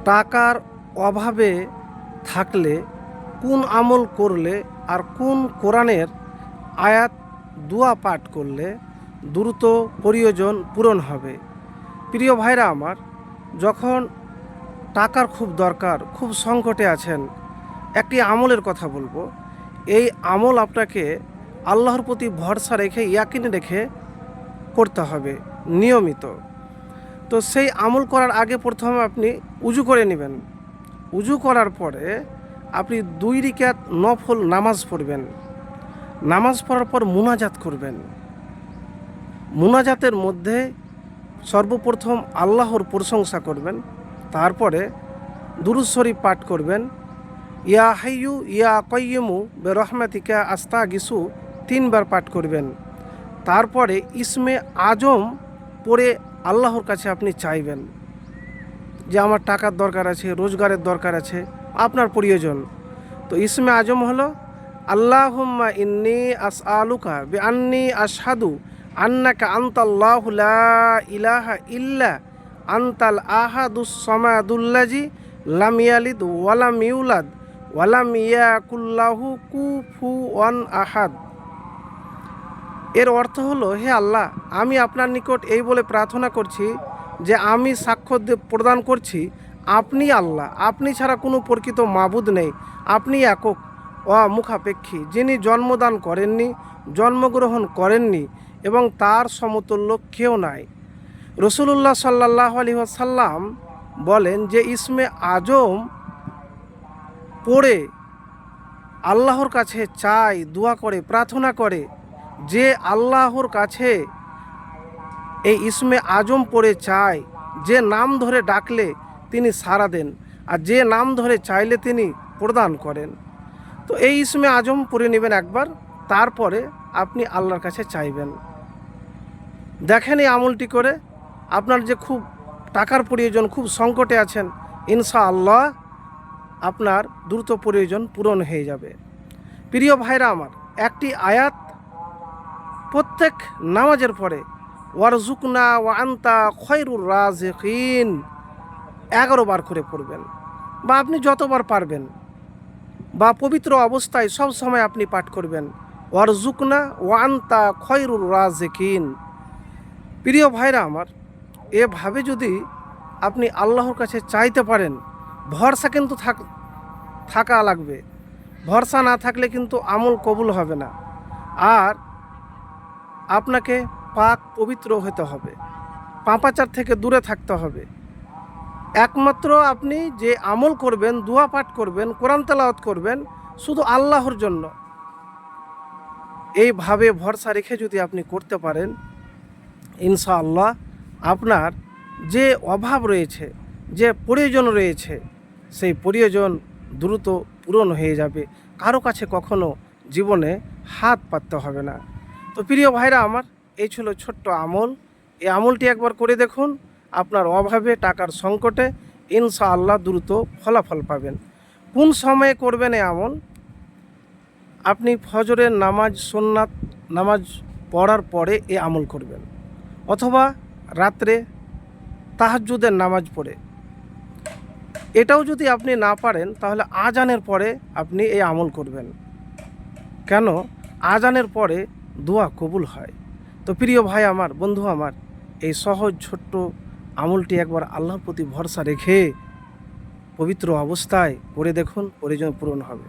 টাকার অভাবে থাকলে কোন আমল করলে আর কোন কোরআনের আয়াত দোয়া পাঠ করলে দ্রুত প্রয়োজন পূরণ হবে। প্রিয় ভাইরা আমার, যখন টাকার খুব দরকার, খুব সংকটে আছেন, একটি আমলের কথা বলবো। এই আমল আপনাকে আল্লাহর প্রতি ভরসা রেখে, ইয়াকিন রেখে করতে হবে নিয়মিত। তো সেই আমল করার আগে প্রথমে আপনি উজু করে নেবেন। উজু করার পরে আপনি 2 রাকাত নফল নামাজ পড়বেন। নামাজ পড়ার পর মুনাজাত করবেন। মুনাজাতের মধ্যে সর্বপ্রথম আল্লাহর প্রশংসা করবেন, তারপরে দুরূদ শরীফ পাঠ করবেন। ইয়া হাইয়ু ইয়া কাইয়্যুমু বিরহমাতিকা আস্তাগিসু 3 বার পাঠ করবেন। তারপরে ইসমে আজম পড়ে আল্লাহর কাছে আপনি চাইবেন যে আমার টাকার দরকার আছে, রোজগারের দরকার আছে, আপনার প্রয়োজন। তো ইসমে আজম হলো আল্লাহুম্মা ইন্নী আসআলুকা বিআন্নী আশহাদু আন্নাকা আনতাল্লাহু লা ইলাহা ইল্লা আনতাল আহাদুস সামাদুল্লাযী লাম ইয়ালিদ ওয়া লাম ইউলাদ ওয়া লাম ইয়াকুল লাহু কুফুওয়ান আহাদ। এর অর্থ হলো, হে আল্লাহ, আমি আপনার নিকট এই বলে প্রার্থনা করছি যে আমি সাক্ষ্য প্রদান করছি আপনি আল্লাহ, আপনি ছাড়া কোনো প্রকৃত মাবুদ নেই, আপনি একক অমুখাপেক্ষী, যিনি জন্মদান করেননি, জন্মগ্রহণ করেননি এবং তার সমতুল্য কেউ নাই। রাসূলুল্লাহ সাল্লাল্লাহু আলাইহি ওয়াসাল্লাম বলেন যে ইসমে আজম পড়ে আল্লাহর কাছে চায়, দোয়া করে, প্রার্থনা করে, যে আল্লাহর কাছে এই ইসমে আজম পড়ে চায়, যে নাম ধরে ডাকলে তিনি সাড়া দেন, আর যে নাম ধরে চাইলে তিনি প্রদান করেন। তো এই ইসমে আজম পড়ে নেবেন একবার, তারপরে আপনি আল্লাহর কাছে চাইবেন। দেখেন এই আমলটি করে, আপনার যে খুব টাকার প্রয়োজন, খুব সংকটে আছেন, ইনশাআল্লাহ আপনার দ্রুত প্রয়োজন পূরণ হয়ে যাবে। প্রিয় ভাইরা আমার, একটি আয়াত প্রত্যেক নামাজের পরে ওয়ারজুকনা ওয়া আনতা খয়রুর রাজিকিন 11 বার করে পড়বেন, বা আপনি যতবার পারবেন, বা পবিত্র অবস্থায় সব সময় আপনি পাঠ করবেন ওয়ারজুকনা ওয়া আনতা খয়রুর রাজিকিন। প্রিয় ভাইরা আমার, এভাবে যদি আপনি আল্লাহর কাছে চাইতে পারেন, ভরসা কিন্তু থাকা লাগবে। ভরসা না থাকলে কিন্তু আমল কবুল হবে না। আর আপনাকে পাক পবিত্র হতে হবে, পাপাচার থেকে দূরে থাকতে হবে। একমাত্র আপনি যে আমল করবেন, দোয়া পাঠ করবেন, কোরআন তেলাওয়াত করবেন, শুধু আল্লাহর জন্য। এইভাবে ভরসা রেখে যদি আপনি করতে পারেন, ইনশাআল্লাহ আপনার যে অভাব রয়েছে, যে প্রয়োজন রয়েছে, সেই প্রয়োজন দ্রুত পূরণ হয়ে যাবে। কারো কাছে কখনো জীবনে হাত পাততে হবে না। তো প্রিয় ভাইরা আমার, এই ছিল ছোট্ট আমল। এই আমলটি একবার করে দেখুন, আপনার অভাবে, টাকার সংকটে ইনশাআল্লাহ দ্রুত ফলাফল পাবেন। কোন সময়ে করবেন এই আমল? আপনি ফজরের নামাজ, সুন্নাত নামাজ পড়ার পরে এই আমল করবেন, অথবা রাত্রে তাহাজ্জুদের নামাজ পড়ে। এটাও যদি আপনি না পারেন, তাহলে আজানের পরে আপনি এই আমল করবেন। কেন? আজানের পরে দোয়া কবুল হয়। তো প্রিয় ভাই আমার, বন্ধু আমার, এই সহজ ছোট্ট আমলটি একবার আল্লাহর প্রতি ভরসা রেখে পবিত্র অবস্থায় করে দেখুন, প্রয়োজন পূরণ হবে।